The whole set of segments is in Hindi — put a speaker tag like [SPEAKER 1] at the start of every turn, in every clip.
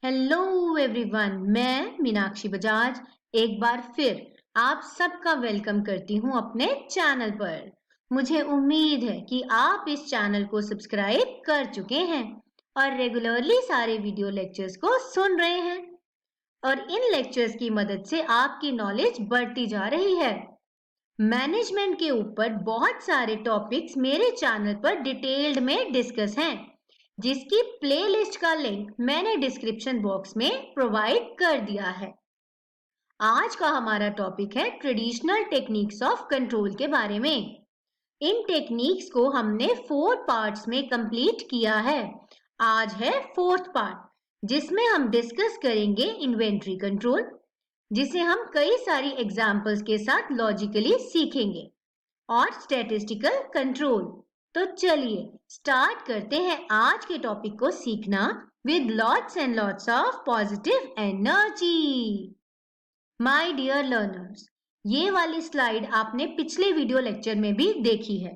[SPEAKER 1] हेलो एवरीवन, मैं मीनाक्षी बजाज एक बार फिर आप सबका वेलकम करती हूँ अपने चैनल पर। मुझे उम्मीद है कि आप इस चैनल को सब्सक्राइब कर चुके हैं और रेगुलरली सारे वीडियो लेक्चर्स को सुन रहे हैं और इन लेक्चर्स की मदद से आपकी नॉलेज बढ़ती जा रही है। मैनेजमेंट के ऊपर बहुत सारे टॉपिक्स मेरे चैनल पर डिटेल्ड में डिस्कस हैं, जिसकी प्लेलिस्ट का लिंक मैंने डिस्क्रिप्शन बॉक्स में प्रोवाइड कर दिया है। आज का हमारा टॉपिक है ट्रेडिशनल टेक्निक्स ऑफ कंट्रोल के बारे में। इन टेक्निक्स को हमने 4 पार्ट्स में कंप्लीट किया है। आज है 4th पार्ट, जिसमें हम डिस्कस करेंगे इन्वेंट्री कंट्रोल, जिसे हम कई सारी एग्जाम्पल्स के साथ लॉजिकली सीखेंगे, और स्टैटिस्टिकल कंट्रोल। तो चलिए स्टार्ट करते हैं आज के टॉपिक को सीखना with lots and lots of positive energy. My dear learners, ये वाली स्लाइड आपने पिछले वीडियो लेक्चर में भी देखी है।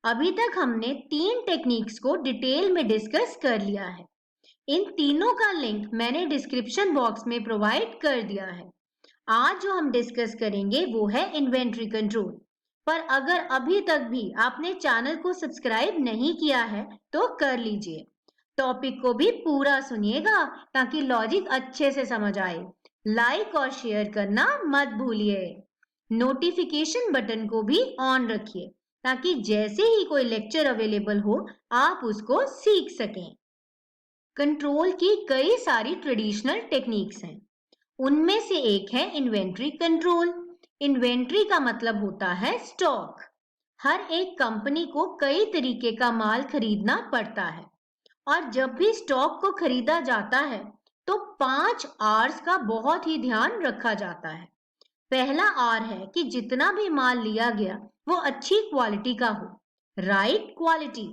[SPEAKER 1] अभी तक हमने 3 टेक्निक्स को डिटेल में डिस्कस कर लिया है। इन तीनों का लिंक मैंने डिस्क्रिप्शन बॉक्स में प्रोवाइड कर दिया है। आज जो हम डिस्कस करेंगे वो है इन्वेंट्री कंट्रोल। पर अगर अभी तक भी आपने चैनल को सब्सक्राइब नहीं किया है तो कर लीजिए। टॉपिक को भी पूरा सुनिएगा ताकि लॉजिक अच्छे से समझ आए। लाइक और शेयर करना मत भूलिए। नोटिफिकेशन बटन को भी ऑन रखिए ताकि जैसे ही कोई लेक्चर अवेलेबल हो आप उसको सीख सकें। कंट्रोल की कई सारी ट्रेडिशनल टेक्निक्स हैं। उनमें से एक है इन्वेंट्री कंट्रोल। इन्वेंट्री का मतलब होता है स्टॉक। हर एक कंपनी को कई तरीके का माल खरीदना पड़ता है और जब भी स्टॉक को खरीदा जाता है तो 5 आर्स का बहुत ही ध्यान रखा जाता है। पहला आर है कि जितना भी माल लिया गया वो अच्छी क्वालिटी का हो, राइट क्वालिटी,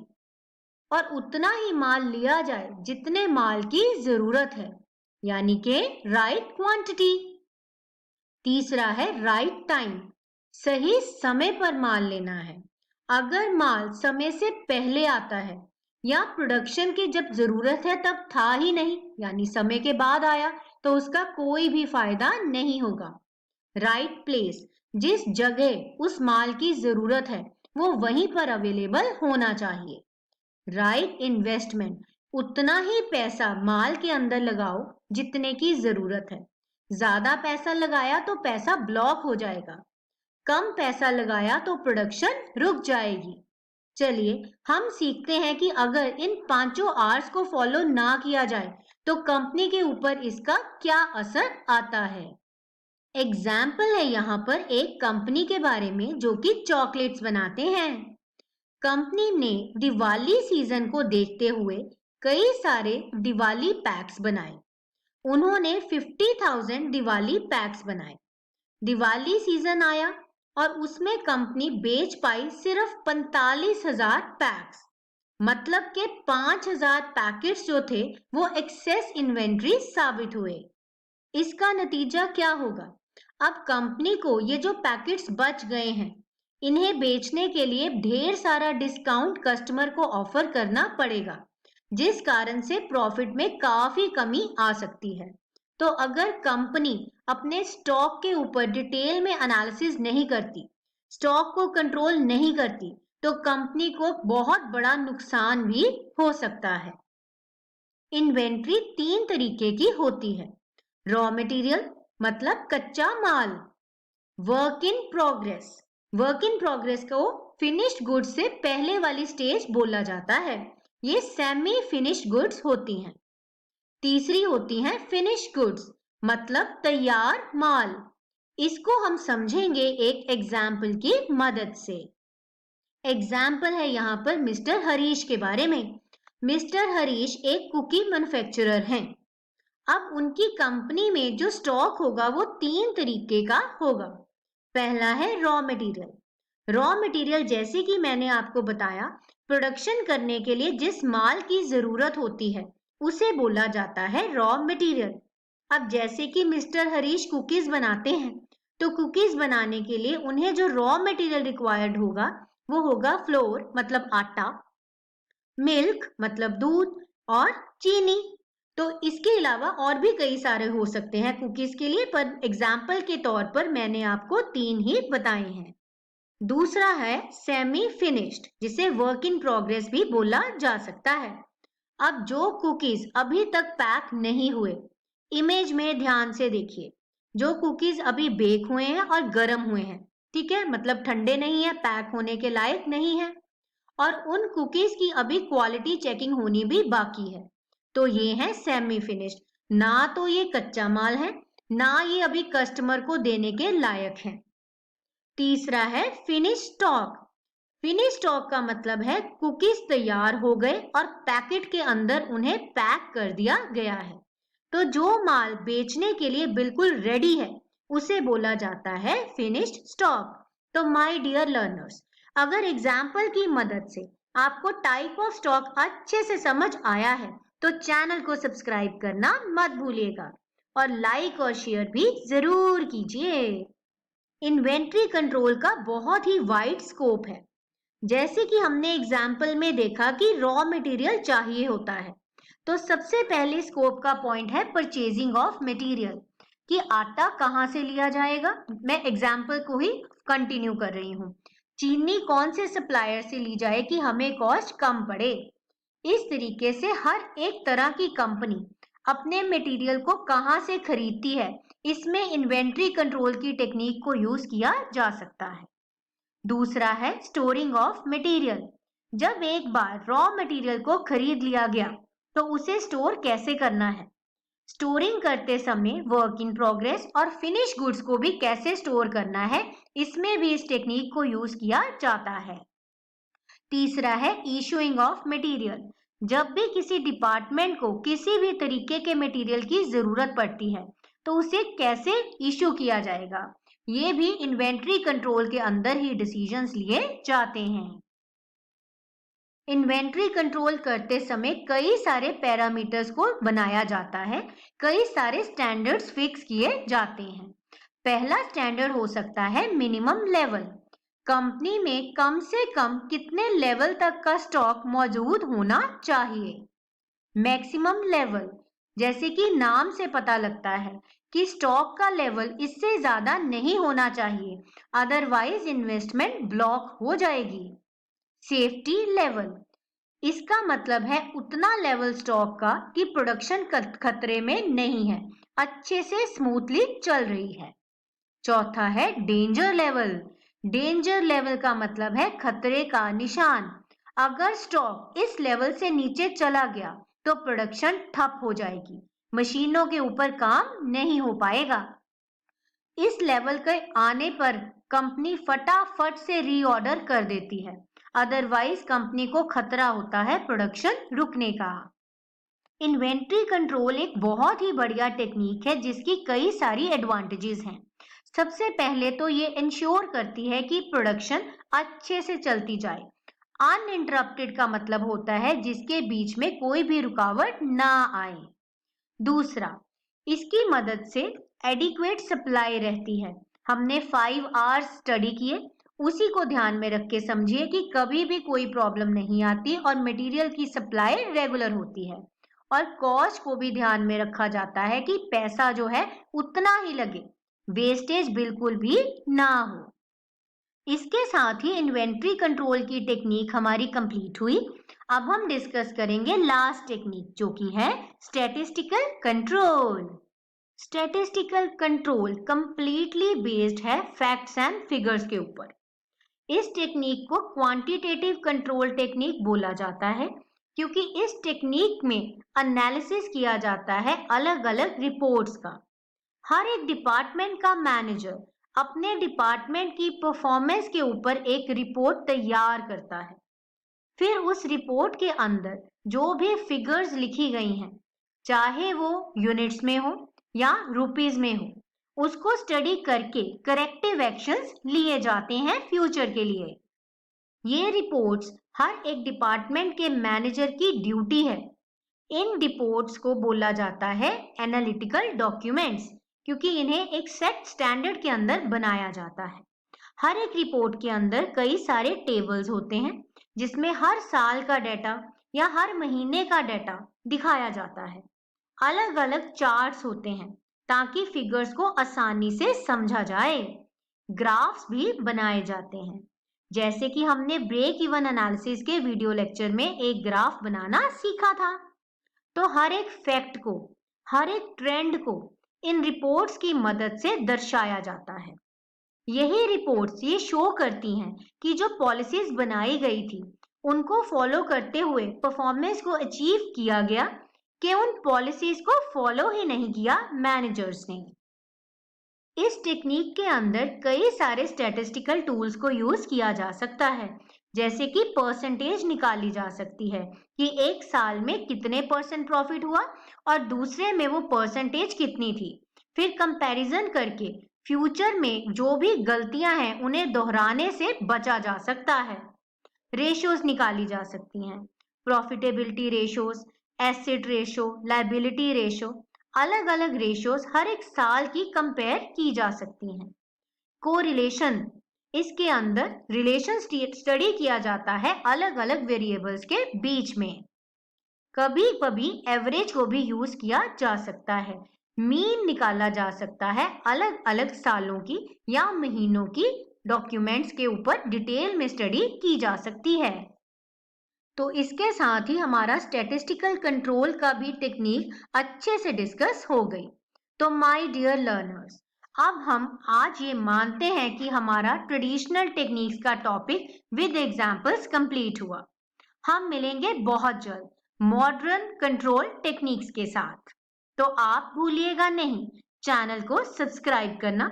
[SPEAKER 1] और उतना ही माल लिया जाए जितने माल की जरूरत है, यानी कि राइट क्वांटिटी। तीसरा है राइट टाइम, सही समय पर माल लेना है। अगर माल समय से पहले आता है या प्रोडक्शन की जब जरूरत है तब था ही नहीं, यानी समय के बाद आया, तो उसका कोई भी फायदा नहीं होगा। राइट प्लेस, जिस जगह उस माल की जरूरत है वो वहीं पर अवेलेबल होना चाहिए। राइट इन्वेस्टमेंट, उतना ही पैसा माल के अंदर लगाओ जितने की जरूरत है। ज्यादा पैसा लगाया तो पैसा ब्लॉक हो जाएगा, कम पैसा लगाया तो प्रोडक्शन रुक जाएगी। चलिए हम सीखते हैं कि अगर इन 5 आर्स को फॉलो ना किया जाए तो कंपनी के ऊपर इसका क्या असर आता है। एग्जाम्पल है यहाँ पर एक कंपनी के बारे में जो कि चॉकलेट्स बनाते हैं। कंपनी ने दिवाली सीजन को देखते हुए कई सारे दिवाली पैक्स बनाए। उन्होंने 50,000 दिवाली पैक्स बनाए। दिवाली सीजन आया और उसमें कंपनी बेच पाई सिर्फ 45,000 पैक्स। मतलब के 5,000 पैकेट्स जो थे वो एक्सेस इन्वेंट्री साबित हुए। इसका नतीजा क्या होगा? अब कंपनी को ये जो पैकेट्स बच गए हैं इन्हें बेचने के लिए ढेर सारा डिस्काउंट कस्टमर को ऑफर करना पड़ेगा, जिस कारण से प्रॉफिट में काफी कमी आ सकती है। तो अगर कंपनी अपने स्टॉक के ऊपर डिटेल में एनालिसिस नहीं करती, स्टॉक को कंट्रोल नहीं करती, तो कंपनी को बहुत बड़ा नुकसान भी हो सकता है। इन्वेंट्री 3 तरीके की होती है। रॉ मटेरियल मतलब कच्चा माल, work in progress, work in progress को फिनिश्ड गुड्स से पहले वाली स्टेज बोला जाता है। ये सेमी फिनिश्ड गुड्स होती हैं। तीसरी होती हैं फिनिश्ड गुड्स, मतलब तैयार माल। इसको हम समझेंगे एक एग्जाम्पल की मदद से। एग्जाम्पल है यहाँ पर मिस्टर हरीश के बारे में। मिस्टर हरीश एक कुकी मैन्युफैक्चरर हैं। अब उनकी कंपनी में जो स्टॉक होगा वो 3 तरीके का होगा। पहला है रॉ मटेरियल। रॉ मटेरियल जैसे कि मैंने आपको बताया, प्रोडक्शन करने के लिए जिस माल की जरूरत होती है उसे बोला जाता है रॉ मटेरियल। अब जैसे कि मिस्टर हरीश कुकीज बनाते हैं, तो कुकीज बनाने के लिए उन्हें जो रॉ मटेरियल रिक्वायर्ड होगा वो होगा फ्लोर मतलब आटा, मिल्क मतलब दूध, और चीनी। तो इसके अलावा और भी कई सारे हो सकते हैं कुकीज के लिए, पर एग्जाम्पल के तौर पर मैंने आपको 3 ही बताए हैं। दूसरा है सेमी फिनिश्ड, जिसे वर्क इन प्रोग्रेस भी बोला जा सकता है। अब जो कुकीज अभी तक पैक नहीं हुए, इमेज में ध्यान से देखिए। जो कुकीज अभी बेक हुए हैं और गर्म हुए हैं, ठीक है, मतलब ठंडे नहीं है, पैक होने के लायक नहीं है, और उन कुकीज की अभी क्वालिटी चेकिंग होनी भी बाकी है, तो ये है सेमी फिनिश्ड। ना तो ये कच्चा माल है, ना ये अभी कस्टमर को देने के लायक है। तीसरा है फिनिश स्टॉक। फिनिश स्टॉक का मतलब है कुकीज तैयार हो गए और पैकेट के अंदर उन्हें पैक कर दिया गया है। तो जो माल बेचने के लिए बिल्कुल रेडी है, उसे बोला जाता है फिनिश्ड स्टॉक। तो माय डियर लर्नर्स, अगर एग्जाम्पल की मदद से आपको टाइप ऑफ स्टॉक अच्छे से समझ आया है, तो चैनल को सब्सक्राइब करना मत भूलिएगा और लाइक और शेयर भी जरूर कीजिए। इन्वेंट्री कंट्रोल का बहुत ही वाइड स्कोप है। जैसे कि हमने एग्जाम्पल में देखा कि रॉ मटेरियल चाहिए होता है, तो सबसे पहले स्कोप का पॉइंट है परचेजिंग ऑफ मटेरियल, कि आटा कहाँ से लिया जाएगा। मैं एग्जाम्पल को ही कंटिन्यू कर रही हूँ। चीनी कौन से सप्लायर से ली जाए कि हमें कॉस्ट कम पड़े। इस तरीके से हर एक तरह की कंपनी अपने मटेरियल को कहाँ से खरीदती है, इसमें इन्वेंट्री कंट्रोल की टेक्निक को यूज किया जा सकता है। दूसरा है स्टोरिंग ऑफ मटेरियल। जब एक बार रॉ मटेरियल को खरीद लिया गया, तो उसे स्टोर कैसे करना है। स्टोरिंग करते समय वर्क इन प्रोग्रेस और फिनिश गुड्स को भी कैसे स्टोर करना है, इसमें भी इस टेक्निक को यूज किया जाता है। तीसरा है इशूइंग ऑफ मटेरियल। जब भी किसी डिपार्टमेंट को किसी भी तरीके के मटेरियल की जरूरत पड़ती है, तो उसे कैसे इशू किया जाएगा, ये भी इन्वेंट्री कंट्रोल के अंदर ही डिसीजंस लिए जाते हैं। इन्वेंट्री कंट्रोल करते समय कई सारे पैरामीटर्स को बनाया जाता है, कई सारे स्टैंडर्ड्स फिक्स किए जाते हैं। पहला स्टैंडर्ड हो सकता है मिनिमम लेवल। कंपनी में कम से कम कितने लेवल तक का स्टॉक मौजूद होना चाहिए। मैक्सिमम लेवल, जैसे कि नाम से पता लगता है कि स्टॉक का लेवल इससे ज्यादा नहीं होना चाहिए, अदरवाइज इन्वेस्टमेंट ब्लॉक हो जाएगी। सेफ्टी लेवल, इसका मतलब है उतना लेवल स्टॉक का कि प्रोडक्शन खतरे में नहीं है, अच्छे से स्मूथली चल रही है। चौथा है डेंजर लेवल। डेंजर लेवल का मतलब है खतरे का निशान। अगर स्टॉक इस लेवल से नीचे चला गया, तो प्रोडक्शन ठप हो जाएगी, मशीनों के ऊपर काम नहीं हो पाएगा। इस लेवल के आने पर कंपनी फटाफट से रीऑर्डर कर देती है, अदरवाइज कंपनी को खतरा होता है प्रोडक्शन रुकने का। इन्वेंट्री कंट्रोल एक बहुत ही बढ़िया टेक्निक है जिसकी कई सारी एडवांटेजेस हैं। सबसे पहले तो ये इंश्योर करती है कि प्रोडक्शन अच्छे से चलती जाए। अनइंटरप्टेड का मतलब होता है जिसके बीच में कोई भी रुकावट ना आए। दूसरा, इसकी मदद से एडिक्वेट सप्लाई रहती है। हमने 5 आवर्स स्टडी किए, उसी को ध्यान में रख के समझिए कि कभी भी कोई प्रॉब्लम नहीं आती और मटेरियल की सप्लाई रेगुलर होती है। और कॉस्ट को भी ध्यान में रखा जाता है कि पैसा जो है उतना ही लगे, वेस्टेज बिल्कुल भी ना हो। इसके साथ ही इन्वेंट्री कंट्रोल की टेक्निक हमारी कंप्लीट हुई। अब हम डिस्कस करेंगे लास्ट टेक्निक, जो कि है statistical control. Statistical control completely based है फैक्ट्स एंड फिगर्स के ऊपर। इस टेक्निक को क्वांटिटेटिव कंट्रोल टेक्निक बोला जाता है, क्योंकि इस टेक्निक में एनालिसिस किया जाता है अलग अलग रिपोर्ट्स का। हर एक डिपार्टमेंट का मैनेजर अपने डिपार्टमेंट की परफॉर्मेंस के ऊपर एक रिपोर्ट तैयार करता है। फिर उस रिपोर्ट के अंदर जो भी फिगर्स लिखी गई हैं, चाहे वो यूनिट्स में हो या रुपीस में हो, उसको स्टडी करके करेक्टिव एक्शंस लिए जाते हैं फ्यूचर के लिए। ये रिपोर्ट्स हर एक डिपार्टमेंट के मैनेजर की ड्यूटी है। इन रिपोर्ट्स को बोला जाता है एनालिटिकल डॉक्यूमेंट्स, क्योंकि इन्हें एक सेट स्टैंडर्ड के अंदर बनाया जाता है। हर एक रिपोर्ट के अंदर कई सारे टेबल्स होते हैं, जिसमें हर साल का डाटा या हर महीने का डाटा दिखाया जाता है। अलग अलग चार्ट्स होते हैं ताकि फिगर्स को आसानी से समझा जाए। ग्राफ्स भी बनाए जाते हैं, जैसे कि हमने ब्रेक इवन एनालिसिस के वीडियो लेक्चर में एक ग्राफ बनाना सीखा था। तो हर एक फैक्ट को, हर एक ट्रेंड को इन रिपोर्ट्स की मदद से दर्शाया जाता है। यही रिपोर्ट्स ये शो करती हैं कि जो पॉलिसीज बनाई गई थी उनको फॉलो करते हुए परफॉर्मेंस को अचीव किया गया कि उन पॉलिसीज को फॉलो ही नहीं किया मैनेजर्स ने। इस टेक्निक के अंदर कई सारे स्टैटिस्टिकल टूल्स को यूज किया जा सकता है, जैसे कि परसेंटेज निकाली जा सकती है कि एक साल में कितने परसेंट प्रॉफिट हुआ और दूसरे में वो परसेंटेज कितनी थी। फिर कंपैरिजन करके फ्यूचर में जो भी गलतियां हैं उन्हें दोहराने से बचा जा सकता है। रेशियोज निकाली जा सकती हैं, profitability ratios, asset ratio, liability ratio. अलग अलग रेशियोज हर एक साल की कंपेयर की जा सकती हैं। कोरिलेशन, इसके अंदर रिलेशन स्टडी किया जाता है अलग अलग वेरिएबल्स के बीच में। कभी कभी एवरेज को भी यूज किया जा सकता है। मीन निकाला जा सकता है अलग अलग सालों की या महीनों की डॉक्यूमेंट्स के ऊपर डिटेल में स्टडी की जा सकती है। तो इसके साथ ही हमारा स्टैटिस्टिकल कंट्रोल का भी टेक्निक अच्छे से डिस्कस हो गई। तो माय डियर लर्नर्स, अब हम आज ये मानते हैं कि हमारा ट्रेडिशनल टेक्निक्स का टॉपिक विद एग्जांपल्स कंप्लीट हुआ। हम मिलेंगे बहुत जल्द मॉडर्न कंट्रोल टेक्निक्स के साथ। तो आप भूलिएगा नहीं चैनल को सब्सक्राइब करना,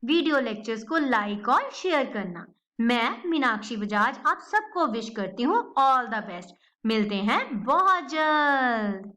[SPEAKER 1] वीडियो लेक्चर्स को लाइक और शेयर करना। मैं मीनाक्षी बजाज आप सबको विश करती हूँ ऑल द बेस्ट। मिलते हैं बहुत जल्द।